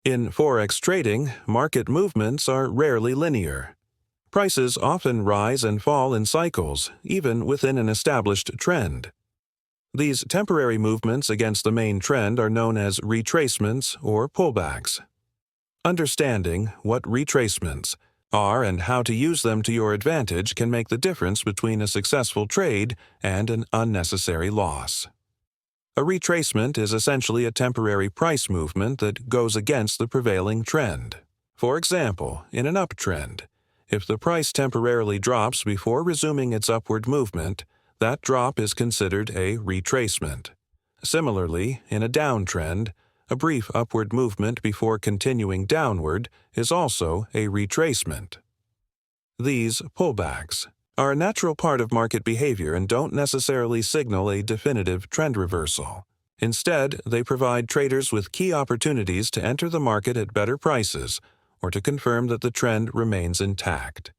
In Forex trading, market movements are rarely linear. Prices often rise and fall in cycles, even within an established trend. These temporary movements against the main trend are known as retracements or pullbacks. Understanding what retracements are and how to use them to your advantage can make the difference between a successful trade and an unnecessary loss. A retracement is essentially a temporary price movement that goes against the prevailing trend. For example, in an uptrend, if the price temporarily drops before resuming its upward movement, that drop is considered a retracement. Similarly, in a downtrend, a brief upward movement before continuing downward is also a retracement. These pullbacks are a natural part of market behavior and don't necessarily signal a definitive trend reversal. Instead, they provide traders with key opportunities to enter the market at better prices or to confirm that the trend remains intact.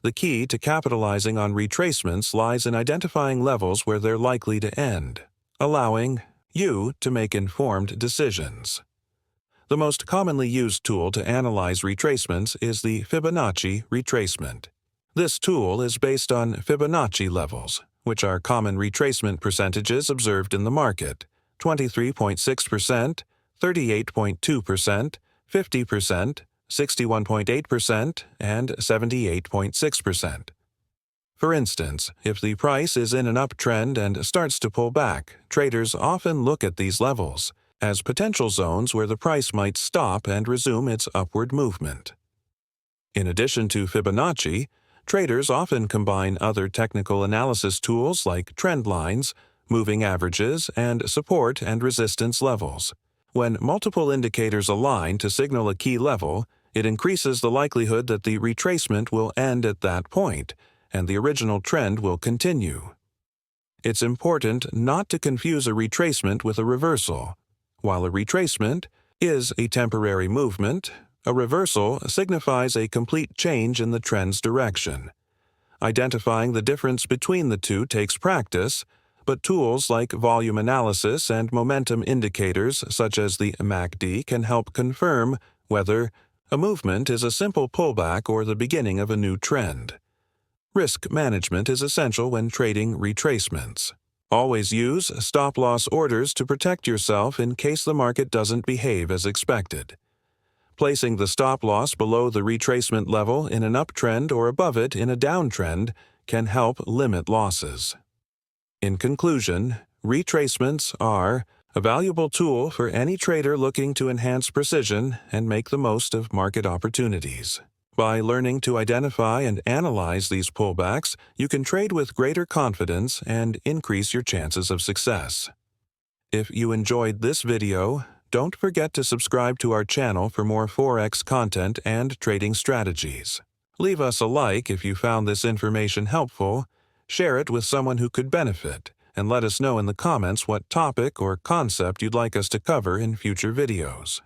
The key to capitalizing on retracements lies in identifying levels where they're likely to end, allowing you to make informed decisions. The most commonly used tool to analyze retracements is the Fibonacci retracement. This tool is based on Fibonacci levels, which are common retracement percentages observed in the market: 23.6%, 38.2%, 50%, 61.8%, and 78.6%. For instance, if the price is in an uptrend and starts to pull back, traders often look at these levels as potential zones where the price might stop and resume its upward movement. In addition to Fibonacci, traders often combine other technical analysis tools like trend lines, moving averages, and support and resistance levels. When multiple indicators align to signal a key level, it increases the likelihood that the retracement will end at that point, and the original trend will continue. It's important not to confuse a retracement with a reversal. While a retracement is a temporary movement, a reversal signifies a complete change in the trend's direction. Identifying the difference between the two takes practice, but tools like volume analysis and momentum indicators such as the MACD can help confirm whether a movement is a simple pullback or the beginning of a new trend. Risk management is essential when trading retracements. Always use stop-loss orders to protect yourself in case the market doesn't behave as expected. Placing the stop-loss below the retracement level in an uptrend or above it in a downtrend can help limit losses. In conclusion, retracements are a valuable tool for any trader looking to enhance precision and make the most of market opportunities. By learning to identify and analyze these pullbacks, you can trade with greater confidence and increase your chances of success. If you enjoyed this video, don't forget to subscribe to our channel for more Forex content and trading strategies. Leave us a like if you found this information helpful, share it with someone who could benefit, and let us know in the comments what topic or concept you'd like us to cover in future videos.